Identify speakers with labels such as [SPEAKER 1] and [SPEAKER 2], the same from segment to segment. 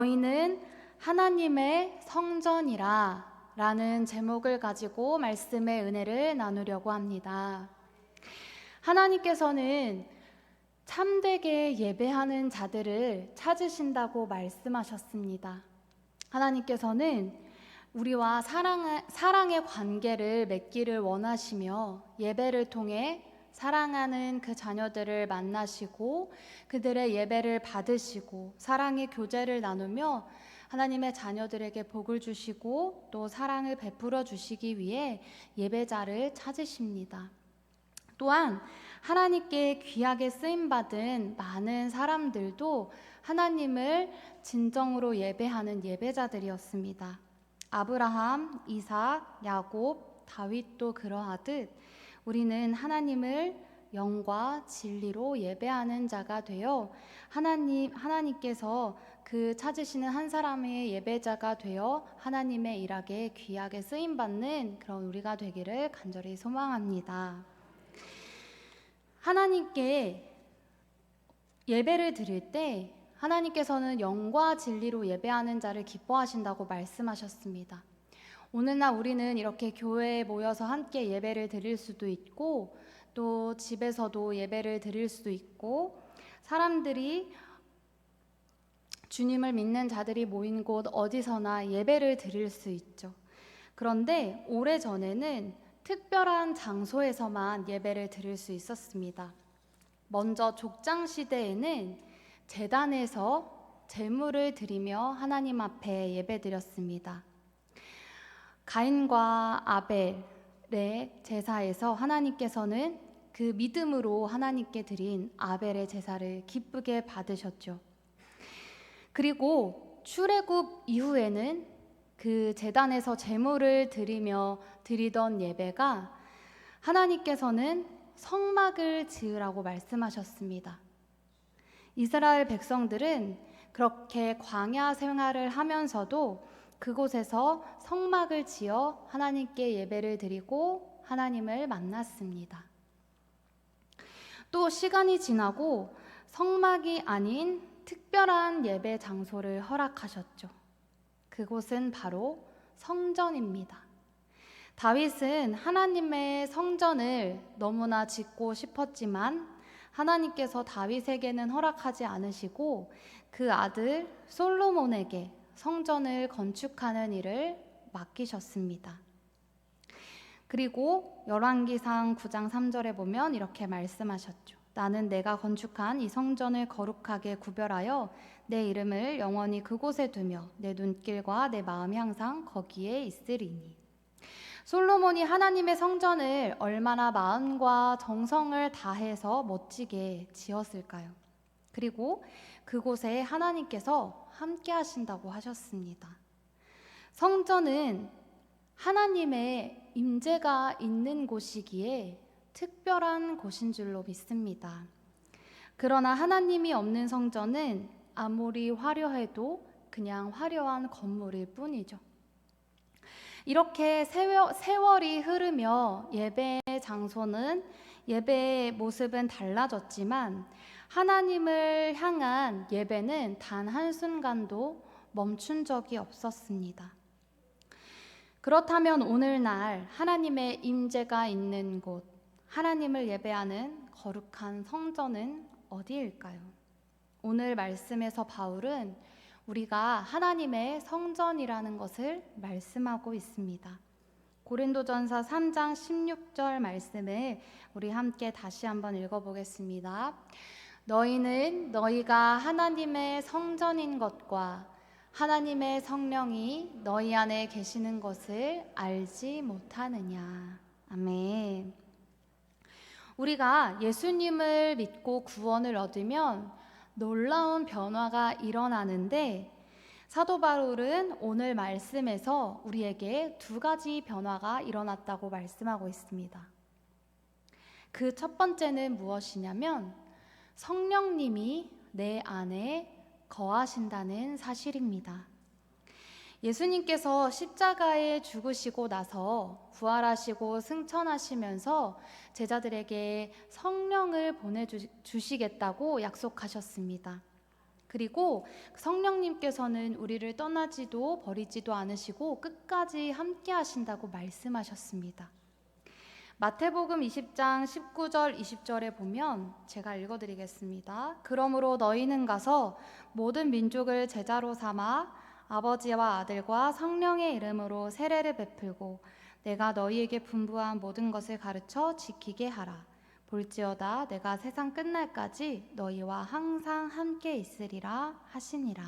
[SPEAKER 1] 너희는 하나님의 성전이라 라는 제목을 가지고 말씀의 은혜를 나누려고 합니다. 하나님께서는 참되게 예배하는 자들을 찾으신다고 말씀하셨습니다. 하나님께서는 우리와 사랑의 관계를 맺기를 원하시며 예배를 통해 사랑하는 그 자녀들을 만나시고 그들의 예배를 받으시고 사랑의 교제를 나누며 하나님의 자녀들에게 복을 주시고 또 사랑을 베풀어 주시기 위해 예배자를 찾으십니다. 또한 하나님께 귀하게 쓰임받은 많은 사람들도 하나님을 진정으로 예배하는 예배자들이었습니다. 아브라함, 이삭, 야곱, 다윗도 그러하듯 우리는 하나님을 영과 진리로 예배하는 자가 되어 하나님께서 그 찾으시는 한 사람의 예배자가 되어 하나님의 일하게 귀하게 쓰임받는 그런 우리가 되기를 간절히 소망합니다. 하나님께 예배를 드릴 때 하나님께서는 영과 진리로 예배하는 자를 기뻐하신다고 말씀하셨습니다. 오늘날 우리는 이렇게 교회에 모여서 함께 예배를 드릴 수도 있고 또 집에서도 예배를 드릴 수도 있고 사람들이 주님을 믿는 자들이 모인 곳 어디서나 예배를 드릴 수 있죠. 그런데 오래전에는 특별한 장소에서만 예배를 드릴 수 있었습니다. 먼저 족장 시대에는 제단에서 제물을 드리며 하나님 앞에 예배드렸습니다. 가인과 아벨의 제사에서 하나님께서는 그 믿음으로 하나님께 드린 아벨의 제사를 기쁘게 받으셨죠. 그리고 출애굽 이후에는 그 제단에서 제물을 드리던 예배가 하나님께서는 성막을 지으라고 말씀하셨습니다. 이스라엘 백성들은 그렇게 광야 생활을 하면서도 그곳에서 성막을 지어 하나님께 예배를 드리고 하나님을 만났습니다. 또 시간이 지나고 성막이 아닌 특별한 예배 장소를 허락하셨죠. 그곳은 바로 성전입니다. 다윗은 하나님의 성전을 너무나 짓고 싶었지만 하나님께서 다윗에게는 허락하지 않으시고 그 아들 솔로몬에게 성전을 건축하는 일을 맡기셨습니다. 그리고 열왕기상 9장 3절에 보면 이렇게 말씀하셨죠. 나는 내가 건축한 이 성전을 거룩하게 구별하여 내 이름을 영원히 그곳에 두며 내 눈길과 내 마음이 항상 거기에 있으리니. 솔로몬이 하나님의 성전을 얼마나 마음과 정성을 다해서 멋지게 지었을까요? 그리고 그곳에 하나님께서 함께 하신다고 하셨습니다. 성전은 하나님의 임재가 있는 곳이기에 특별한 곳인 줄로 믿습니다. 그러나 하나님이 없는 성전은 아무리 화려해도 그냥 화려한 건물일 뿐이죠. 이렇게 세월이 흐르며 예배의 장소는 예배의 모습은 달라졌지만 하나님을 향한 예배는 단 한순간도 멈춘 적이 없었습니다. 그렇다면 오늘날 하나님의 임재가 있는 곳, 하나님을 예배하는 거룩한 성전은 어디일까요? 오늘 말씀에서 바울은 우리가 하나님의 성전이라는 것을 말씀하고 있습니다. 고린도전서 3장 16절 말씀을 우리 함께 다시 한번 읽어보겠습니다. 너희는 너희가 하나님의 성전인 것과 하나님의 성령이 너희 안에 계시는 것을 알지 못하느냐. 아멘. 우리가 예수님을 믿고 구원을 얻으면 놀라운 변화가 일어나는데 사도 바울은 오늘 말씀에서 우리에게 두 가지 변화가 일어났다고 말씀하고 있습니다. 그 첫 번째는 무엇이냐면 성령님이 내 안에 거하신다는 사실입니다. 예수님께서 십자가에 죽으시고 나서 부활하시고 승천하시면서 제자들에게 성령을 보내주시겠다고 약속하셨습니다. 그리고 성령님께서는 우리를 떠나지도 버리지도 않으시고 끝까지 함께 하신다고 말씀하셨습니다. 마태복음 20장 19절 20절에 보면 제가 읽어드리겠습니다. 그러므로 너희는 가서 모든 민족을 제자로 삼아 아버지와 아들과 성령의 이름으로 세례를 베풀고 내가 너희에게 분부한 모든 것을 가르쳐 지키게 하라. 볼지어다 내가 세상 끝날까지 너희와 항상 함께 있으리라 하시니라.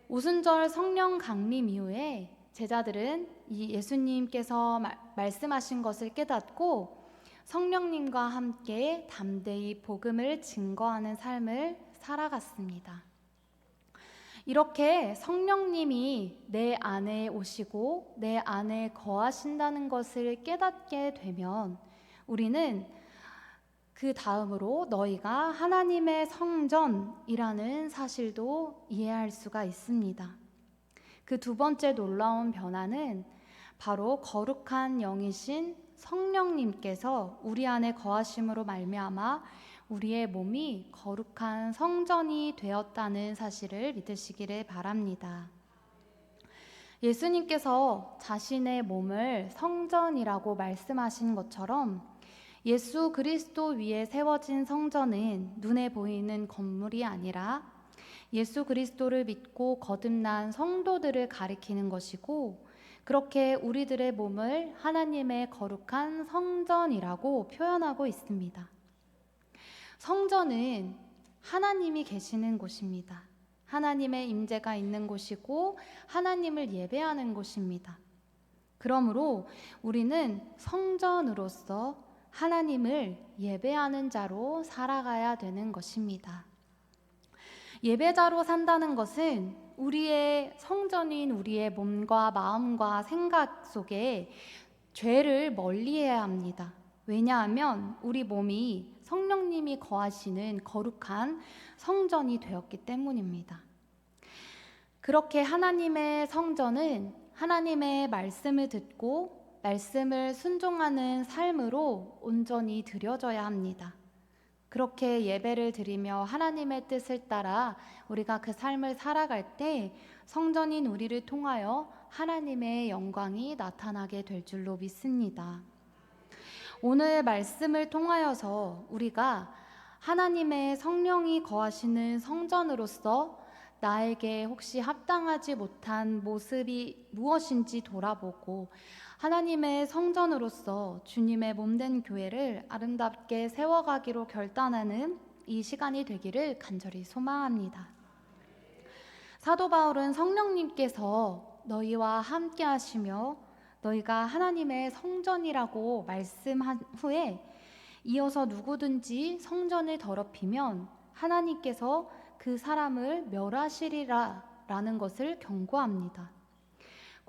[SPEAKER 1] 오순절 성령 강림 이후에 제자들은 이 예수님께서 말씀하신 것을 깨닫고 성령님과 함께 담대히 복음을 증거하는 삶을 살아갔습니다. 이렇게 성령님이 내 안에 오시고 내 안에 거하신다는 것을 깨닫게 되면 우리는 그 다음으로 너희가 하나님의 성전이라는 사실도 이해할 수가 있습니다. 그 두 번째 놀라운 변화는 바로 거룩한 영이신 성령님께서 우리 안에 거하심으로 말미암아 우리의 몸이 거룩한 성전이 되었다는 사실을 믿으시기를 바랍니다. 예수님께서 자신의 몸을 성전이라고 말씀하신 것처럼 예수 그리스도 위에 세워진 성전은 눈에 보이는 건물이 아니라 예수 그리스도를 믿고 거듭난 성도들을 가리키는 것이고, 그렇게 우리들의 몸을 하나님의 거룩한 성전이라고 표현하고 있습니다. 성전은 하나님이 계시는 곳입니다. 하나님의 임재가 있는 곳이고 하나님을 예배하는 곳입니다. 그러므로 우리는 성전으로서 하나님을 예배하는 자로 살아가야 되는 것입니다. 예배자로 산다는 것은 우리의 성전인 우리의 몸과 마음과 생각 속에 죄를 멀리해야 합니다. 왜냐하면 우리 몸이 성령님이 거하시는 거룩한 성전이 되었기 때문입니다. 그렇게 하나님의 성전은 하나님의 말씀을 듣고 말씀을 순종하는 삶으로 온전히 드려져야 합니다. 그렇게 예배를 드리며 하나님의 뜻을 따라 우리가 그 삶을 살아갈 때 성전인 우리를 통하여 하나님의 영광이 나타나게 될 줄로 믿습니다. 오늘 말씀을 통하여서 우리가 하나님의 성령이 거하시는 성전으로서 나에게 혹시 합당하지 못한 모습이 무엇인지 돌아보고 하나님의 성전으로서 주님의 몸된 교회를 아름답게 세워가기로 결단하는 이 시간이 되기를 간절히 소망합니다. 사도 바울은 성령님께서 너희와 함께 하시며 너희가 하나님의 성전이라고 말씀한 후에 이어서 누구든지 성전을 더럽히면 하나님께서 그 사람을 멸하시리라 라는 것을 경고합니다.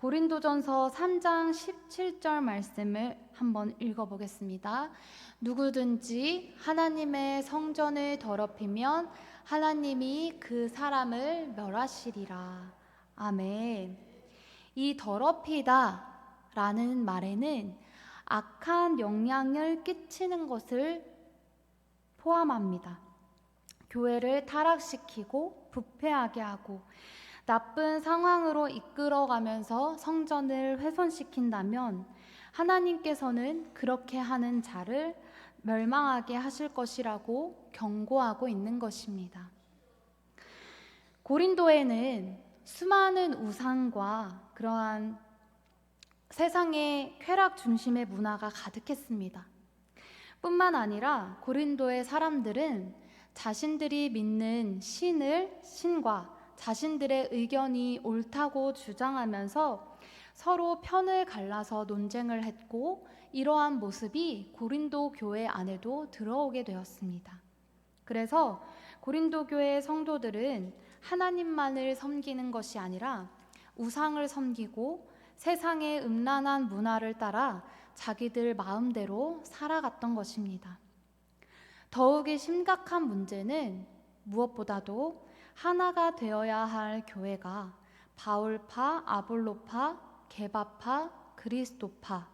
[SPEAKER 1] 고린도전서 3장 17절 말씀을 한번 읽어보겠습니다. 누구든지 하나님의 성전을 더럽히면 하나님이 그 사람을 멸하시리라. 아멘. 이 더럽히다 라는 말에는 악한 영향을 끼치는 것을 포함합니다. 교회를 타락시키고 부패하게 하고 나쁜 상황으로 이끌어가면서 성전을 훼손시킨다면 하나님께서는 그렇게 하는 자를 멸망하게 하실 것이라고 경고하고 있는 것입니다. 고린도에는 수많은 우상과 그러한 세상의 쾌락 중심의 문화가 가득했습니다. 뿐만 아니라 고린도의 사람들은 자신들이 믿는 신과 자신들의 의견이 옳다고 주장하면서 서로 편을 갈라서 논쟁을 했고 이러한 모습이 고린도 교회 안에도 들어오게 되었습니다. 그래서 고린도 교회 성도들은 하나님만을 섬기는 것이 아니라 우상을 섬기고 세상의 음란한 문화를 따라 자기들 마음대로 살아갔던 것입니다. 더욱이 심각한 문제는 무엇보다도 하나가 되어야 할 교회가 바울파, 아볼로파, 게바파, 그리스도파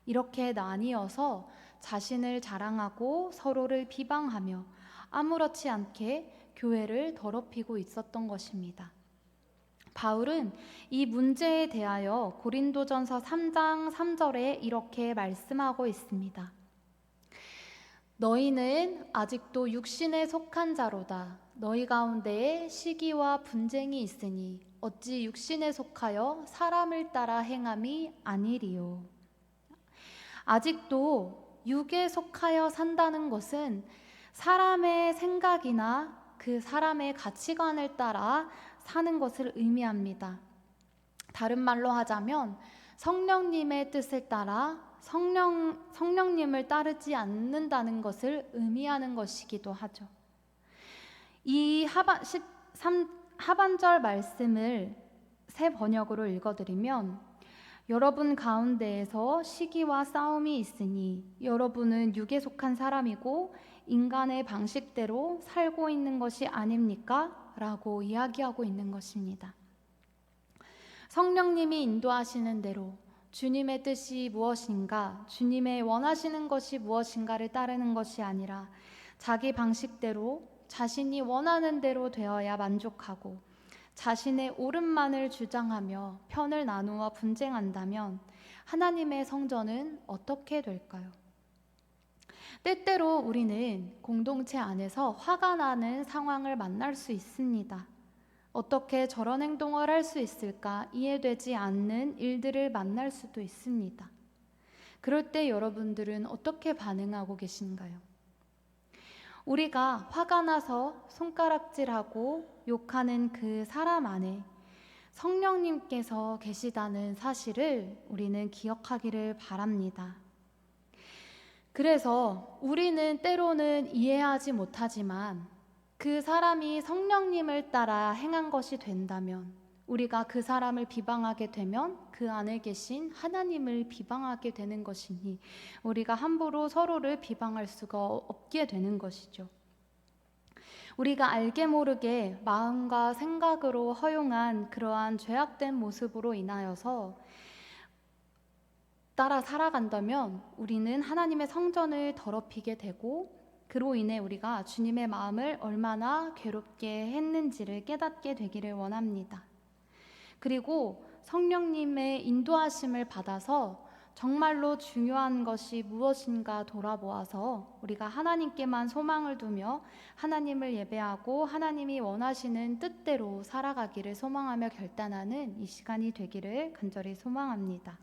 [SPEAKER 1] 이렇게 나뉘어서 자신을 자랑하고 서로를 비방하며 아무렇지 않게 교회를 더럽히고 있었던 것입니다. 바울은 이 문제에 대하여 고린도전서 3장 3절에 이렇게 말씀하고 있습니다. 너희는 아직도 육신에 속한 자로다. 너희 가운데에 시기와 분쟁이 있으니 어찌 육신에 속하여 사람을 따라 행함이 아니리요. 아직도 육에 속하여 산다는 것은 사람의 생각이나 그 사람의 가치관을 따라 사는 것을 의미합니다. 다른 말로 하자면 성령님의 뜻을 따라 성령님을 따르지 않는다는 것을 의미하는 것이기도 하죠. 이 하반절 말씀을 새 번역으로 읽어드리면, 여러분 가운데에서 시기와 싸움이 있으니 여러분은 육에 속한 사람이고 인간의 방식대로 살고 있는 것이 아닙니까? 라고 이야기하고 있는 것입니다. 성령님이 인도하시는 대로 주님의 뜻이 무엇인가, 주님의 원하시는 것이 무엇인가를 따르는 것이 아니라 자기 방식대로 자신이 원하는 대로 되어야 만족하고 자신의 옳음만을 주장하며 편을 나누어 분쟁한다면 하나님의 성전은 어떻게 될까요? 때때로 우리는 공동체 안에서 화가 나는 상황을 만날 수 있습니다. 어떻게 저런 행동을 할 수 있을까 이해되지 않는 일들을 만날 수도 있습니다. 그럴 때 여러분들은 어떻게 반응하고 계신가요? 우리가 화가 나서 손가락질하고 욕하는 그 사람 안에 성령님께서 계시다는 사실을 우리는 기억하기를 바랍니다. 그래서 우리는 때로는 이해하지 못하지만 그 사람이 성령님을 따라 행한 것이 된다면, 우리가 그 사람을 비방하게 되면 그 안에 계신 하나님을 비방하게 되는 것이니 우리가 함부로 서로를 비방할 수가 없게 되는 것이죠. 우리가 알게 모르게 마음과 생각으로 허용한 그러한 죄악된 모습으로 인하여서 따라 살아간다면 우리는 하나님의 성전을 더럽히게 되고, 그로 인해 우리가 주님의 마음을 얼마나 괴롭게 했는지를 깨닫게 되기를 원합니다. 그리고 성령님의 인도하심을 받아서 정말로 중요한 것이 무엇인가 돌아보아서 우리가 하나님께만 소망을 두며 하나님을 예배하고 하나님이 원하시는 뜻대로 살아가기를 소망하며 결단하는 이 시간이 되기를 간절히 소망합니다.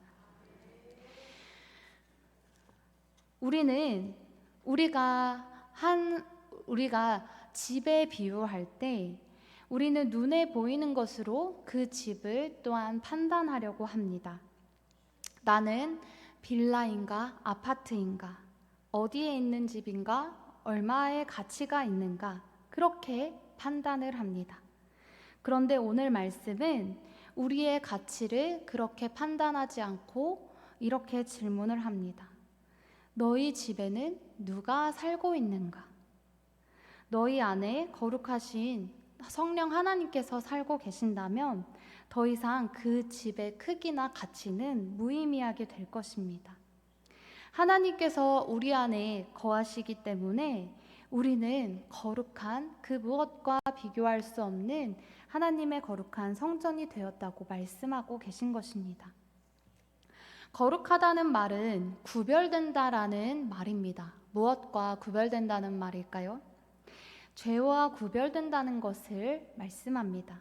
[SPEAKER 1] 우리가 집에 비유할 때 우리는 눈에 보이는 것으로 그 집을 또한 판단하려고 합니다. 나는 빌라인가 아파트인가, 어디에 있는 집인가, 얼마의 가치가 있는가, 그렇게 판단을 합니다. 그런데 오늘 말씀은 우리의 가치를 그렇게 판단하지 않고 이렇게 질문을 합니다. 너희 집에는 누가 살고 있는가? 너희 안에 거룩하신 성령 하나님께서 살고 계신다면 더 이상 그 집의 크기나 가치는 무의미하게 될 것입니다. 하나님께서 우리 안에 거하시기 때문에 우리는 거룩한 그 무엇과 비교할 수 없는 하나님의 거룩한 성전이 되었다고 말씀하고 계신 것입니다. 거룩하다는 말은 구별된다라는 말입니다. 무엇과 구별된다는 말일까요? 죄와 구별된다는 것을 말씀합니다.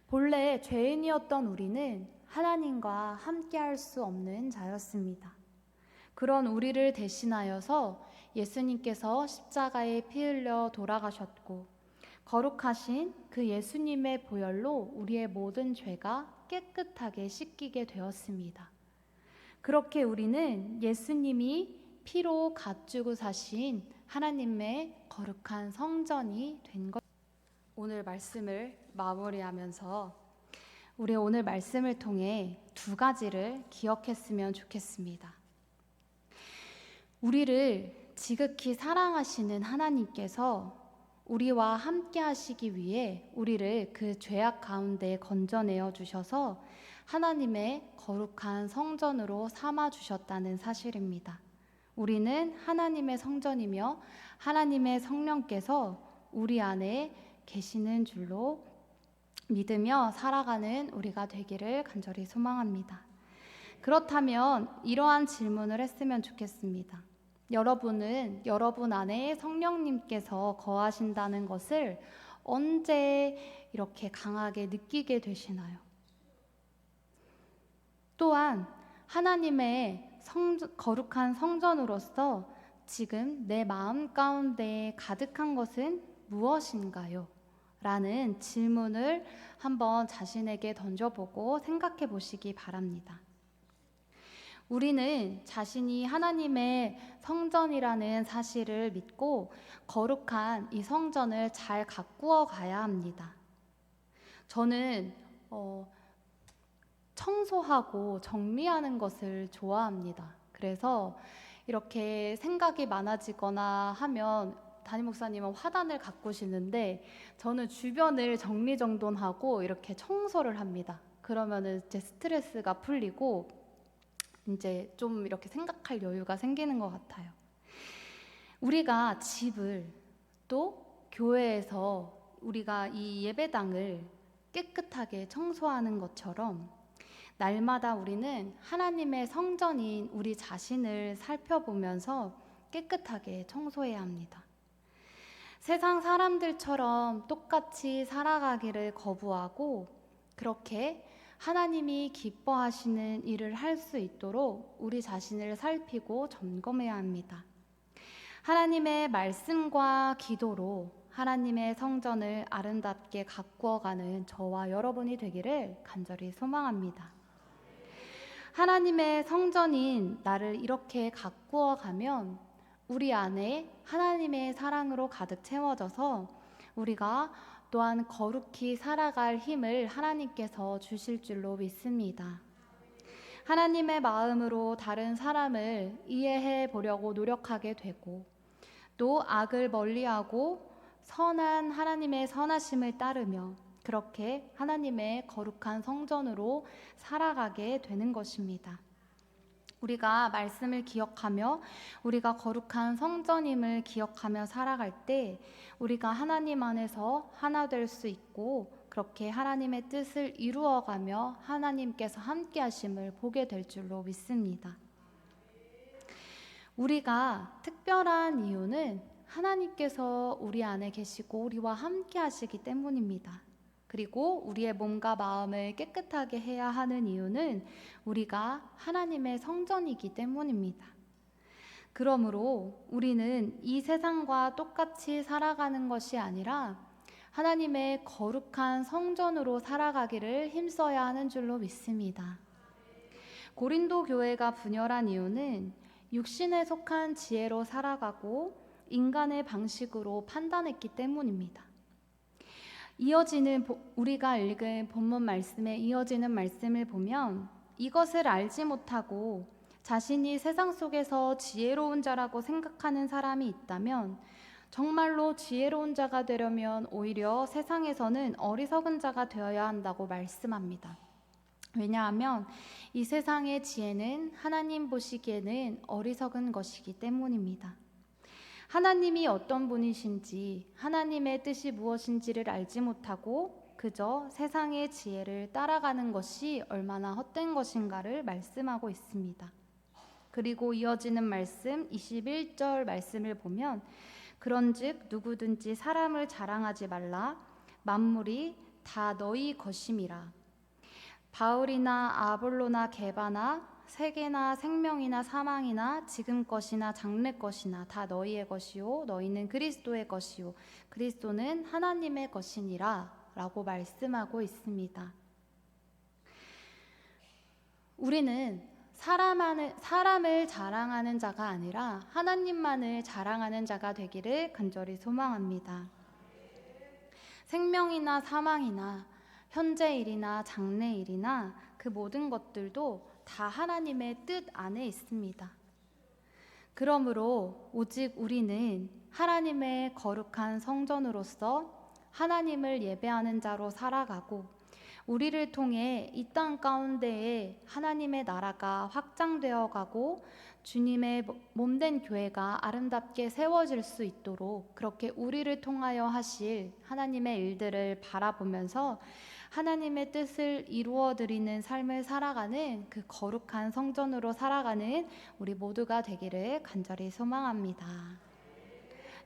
[SPEAKER 1] 본래 죄인이었던 우리는 하나님과 함께할 수 없는 자였습니다. 그런 우리를 대신하여서 예수님께서 십자가에 피 흘려 돌아가셨고, 거룩하신 그 예수님의 보혈로 우리의 모든 죄가 깨끗하게 씻기게 되었습니다. 그렇게 우리는 예수님이 피로 가꾸고 사신 하나님의 거룩한 성전이 된 것. 오늘 말씀을 마무리하면서 우리 오늘 말씀을 통해 두 가지를 기억했으면 좋겠습니다. 우리를 지극히 사랑하시는 하나님께서 우리와 함께 하시기 위해 우리를 그 죄악 가운데 건져내어 주셔서 하나님의 거룩한 성전으로 삼아 주셨다는 사실입니다. 우리는 하나님의 성전이며 하나님의 성령께서 우리 안에 계시는 줄로 믿으며 살아가는 우리가 되기를 간절히 소망합니다. 그렇다면 이러한 질문을 했으면 좋겠습니다. 여러분은 여러분 안에 성령님께서 거하신다는 것을 언제 이렇게 강하게 느끼게 되시나요? 또한 하나님의 거룩한 성전으로서 지금 내 마음 가운데 가득한 것은 무엇인가요? 라는 질문을 한번 자신에게 던져보고 생각해 보시기 바랍니다. 우리는 자신이 하나님의 성전이라는 사실을 믿고 거룩한 이 성전을 잘 가꾸어 가야 합니다. 저는 청소하고 정리하는 것을 좋아합니다. 그래서 이렇게 생각이 많아지거나 하면 담임 목사님은 화단을 가꾸시는데 저는 주변을 정리정돈하고 이렇게 청소를 합니다. 그러면은 제 스트레스가 풀리고 이제 좀 이렇게 생각할 여유가 생기는 것 같아요. 우리가 집을 또 교회에서 우리가 이 예배당을 깨끗하게 청소하는 것처럼 날마다 우리는 하나님의 성전인 우리 자신을 살펴보면서 깨끗하게 청소해야 합니다. 세상 사람들처럼 똑같이 살아가기를 거부하고 그렇게 하나님이 기뻐하시는 일을 할 수 있도록 우리 자신을 살피고 점검해야 합니다. 하나님의 말씀과 기도로 하나님의 성전을 아름답게 가꾸어가는 저와 여러분이 되기를 간절히 소망합니다. 하나님의 성전인 나를 이렇게 가꾸어가면 우리 안에 하나님의 사랑으로 가득 채워져서 우리가 또한 거룩히 살아갈 힘을 하나님께서 주실 줄로 믿습니다. 하나님의 마음으로 다른 사람을 이해해 보려고 노력하게 되고 또 악을 멀리하고 선한 하나님의 선하심을 따르며 그렇게 하나님의 거룩한 성전으로 살아가게 되는 것입니다. 우리가 말씀을 기억하며 우리가 거룩한 성전임을 기억하며 살아갈 때 우리가 하나님 안에서 하나 될 수 있고 그렇게 하나님의 뜻을 이루어가며 하나님께서 함께 하심을 보게 될 줄로 믿습니다. 우리가 특별한 이유는 하나님께서 우리 안에 계시고 우리와 함께 하시기 때문입니다. 그리고 우리의 몸과 마음을 깨끗하게 해야 하는 이유는 우리가 하나님의 성전이기 때문입니다. 그러므로 우리는 이 세상과 똑같이 살아가는 것이 아니라 하나님의 거룩한 성전으로 살아가기를 힘써야 하는 줄로 믿습니다. 고린도 교회가 분열한 이유는 육신에 속한 지혜로 살아가고 인간의 방식으로 판단했기 때문입니다. 우리가 읽은 본문 말씀에 이어지는 말씀을 보면 이것을 알지 못하고 자신이 세상 속에서 지혜로운 자라고 생각하는 사람이 있다면 정말로 지혜로운 자가 되려면 오히려 세상에서는 어리석은 자가 되어야 한다고 말씀합니다. 왜냐하면 이 세상의 지혜는 하나님 보시기에는 어리석은 것이기 때문입니다. 하나님이 어떤 분이신지 하나님의 뜻이 무엇인지를 알지 못하고 그저 세상의 지혜를 따라가는 것이 얼마나 헛된 것인가를 말씀하고 있습니다. 그리고 이어지는 말씀 21절 말씀을 보면 그런즉 누구든지 사람을 자랑하지 말라 만물이 다 너희 것임이라. 바울이나 아볼로나 게바나 세계나 생명이나 사망이나 지금 것이나 장래 것이나 다 너희의 것이요 너희는 그리스도의 것이요 그리스도는 하나님의 것이니라 라고 말씀하고 있습니다. 우리는 사람을 자랑하는 자가 아니라 하나님만을 자랑하는 자가 되기를 간절히 소망합니다. 생명이나 사망이나 현재 일이나 장래 일이나 그 모든 것들도 다 하나님의 뜻 안에 있습니다. 그러므로 오직 우리는 하나님의 거룩한 성전으로서 하나님을 예배하는 자로 살아가고 우리를 통해 이 땅 가운데에 하나님의 나라가 확장되어 가고 주님의 몸된 교회가 아름답게 세워질 수 있도록 그렇게 우리를 통하여 하실 하나님의 일들을 바라보면서 하나님의 뜻을 이루어 드리는 삶을 살아가는 그 거룩한 성전으로 살아가는 우리 모두가 되기를 간절히 소망합니다.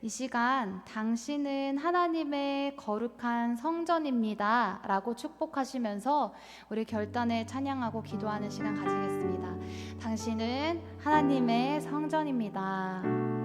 [SPEAKER 1] 이 시간 당신은 하나님의 거룩한 성전입니다 라고 축복하시면서 우리 결단을 찬양하고 기도하는 시간 가지겠습니다. 당신은 하나님의 성전입니다.